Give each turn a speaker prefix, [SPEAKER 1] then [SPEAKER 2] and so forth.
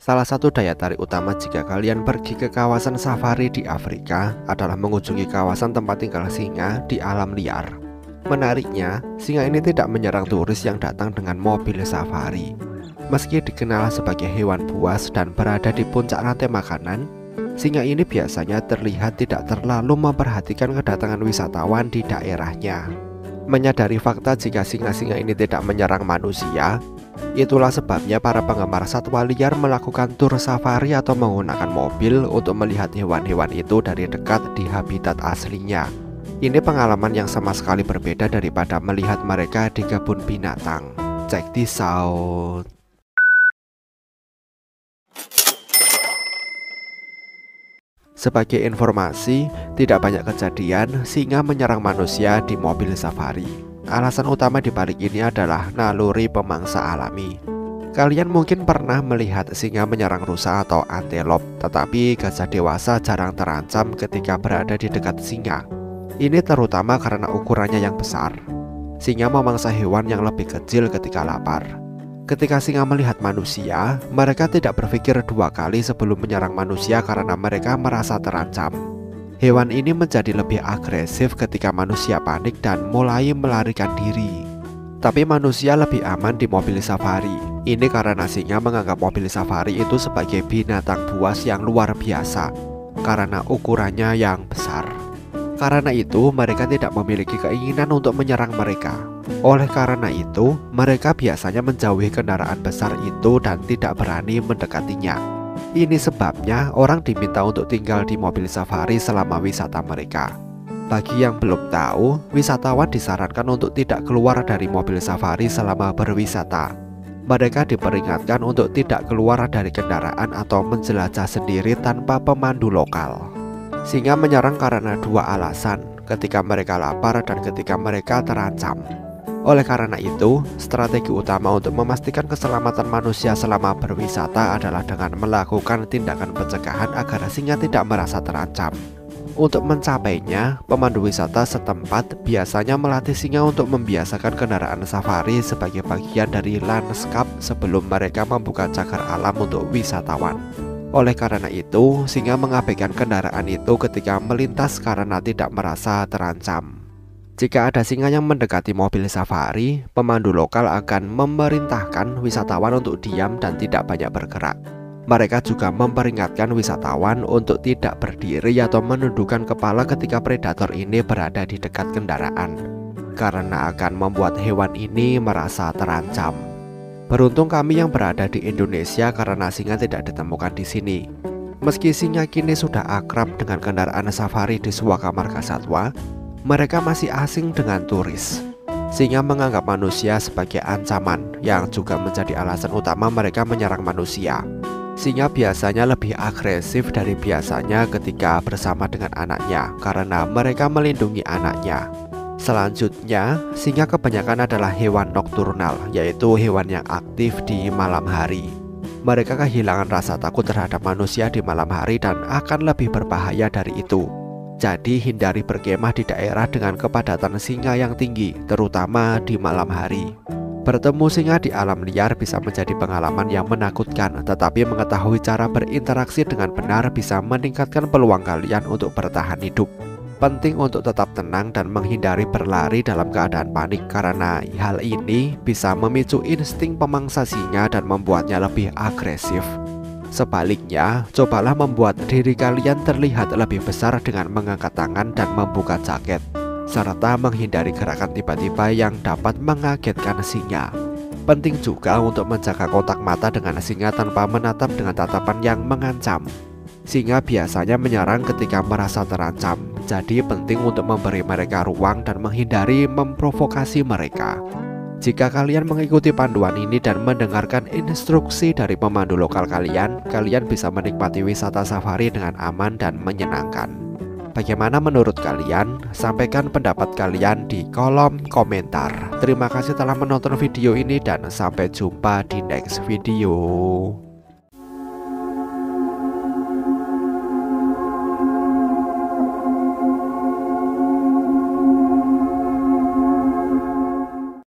[SPEAKER 1] Salah satu daya tarik utama jika kalian pergi ke kawasan safari di Afrika adalah mengunjungi kawasan tempat tinggal singa di alam liar. Menariknya, singa ini tidak menyerang turis yang datang dengan mobil safari. Meski dikenal sebagai hewan buas dan berada di puncak rantai makanan, singa ini biasanya terlihat tidak terlalu memperhatikan kedatangan wisatawan di daerahnya. Menyadari fakta jika singa-singa ini tidak menyerang manusia, itulah sebabnya para penggemar satwa liar melakukan tur safari atau menggunakan mobil untuk melihat hewan-hewan itu dari dekat di habitat aslinya. Ini pengalaman yang sama sekali berbeda daripada melihat mereka di kebun binatang. Check this out. Sebagai informasi, tidak banyak kejadian singa menyerang manusia di mobil safari. Alasan utama dibalik ini adalah naluri pemangsa alami. Kalian mungkin pernah melihat singa menyerang rusa atau antelop, tetapi gajah dewasa jarang terancam ketika berada di dekat singa. Ini terutama karena ukurannya yang besar. Singa memangsa hewan yang lebih kecil ketika lapar. Ketika singa melihat manusia, mereka tidak berpikir dua kali sebelum menyerang manusia karena mereka merasa terancam. Hewan ini menjadi lebih agresif ketika manusia panik dan mulai melarikan diri. Tapi manusia lebih aman di mobil safari. Ini karena singa menganggap mobil safari itu sebagai binatang buas yang luar biasa karena ukurannya yang besar. Karena itu, mereka tidak memiliki keinginan untuk menyerang mereka. Oleh karena itu, mereka biasanya menjauhi kendaraan besar itu dan tidak berani mendekatinya. Ini sebabnya orang diminta untuk tinggal di mobil safari selama wisata mereka. Bagi yang belum tahu, wisatawan disarankan untuk tidak keluar dari mobil safari selama berwisata. Mereka diperingatkan untuk tidak keluar dari kendaraan atau menjelajah sendiri tanpa pemandu lokal. Singa menyerang karena dua alasan, ketika mereka lapar dan ketika mereka terancam. Oleh karena itu, strategi utama untuk memastikan keselamatan manusia selama berwisata adalah dengan melakukan tindakan pencegahan agar singa tidak merasa terancam. Untuk mencapainya, pemandu wisata setempat biasanya melatih singa untuk membiasakan kendaraan safari sebagai bagian dari lanskap sebelum mereka membuka cagar alam untuk wisatawan. Oleh karena itu, singa mengabaikan kendaraan itu ketika melintas karena tidak merasa terancam. Jika ada singa yang mendekati mobil safari, pemandu lokal akan memerintahkan wisatawan untuk diam dan tidak banyak bergerak. Mereka juga memperingatkan wisatawan untuk tidak berdiri atau menundukkan kepala ketika predator ini berada di dekat kendaraan, karena akan membuat hewan ini merasa terancam. Beruntung kami yang berada di Indonesia karena singa tidak ditemukan di sini. Meski singa kini sudah akrab dengan kendaraan safari di Suaka Marga Satwa, mereka masih asing dengan turis. Singa menganggap manusia sebagai ancaman, yang juga menjadi alasan utama mereka menyerang manusia. Singa biasanya lebih agresif dari biasanya ketika bersama dengan anaknya karena mereka melindungi anaknya. Selanjutnya, singa kebanyakan adalah hewan nokturnal, yaitu hewan yang aktif di malam hari. Mereka kehilangan rasa takut terhadap manusia di malam hari dan akan lebih berbahaya dari itu. Jadi hindari berkemah di daerah dengan kepadatan singa yang tinggi, terutama di malam hari. Bertemu singa di alam liar bisa menjadi pengalaman yang menakutkan, tetapi mengetahui cara berinteraksi dengan benar bisa meningkatkan peluang kalian untuk bertahan hidup. Penting untuk tetap tenang dan menghindari berlari dalam keadaan panik karena hal ini bisa memicu insting pemangsa singa dan membuatnya lebih agresif. Sebaliknya, cobalah membuat diri kalian terlihat lebih besar dengan mengangkat tangan dan membuka jaket, serta menghindari gerakan tiba-tiba yang dapat mengagetkan singa. Penting juga untuk menjaga kontak mata dengan singa tanpa menatap dengan tatapan yang mengancam. Singa biasanya menyerang ketika merasa terancam, jadi penting untuk memberi mereka ruang dan menghindari memprovokasi mereka. Jika kalian mengikuti panduan ini dan mendengarkan instruksi dari pemandu lokal kalian bisa menikmati wisata safari dengan aman dan menyenangkan. Bagaimana menurut kalian? Sampaikan pendapat kalian di kolom komentar. Terima kasih telah menonton video ini dan sampai jumpa di next video.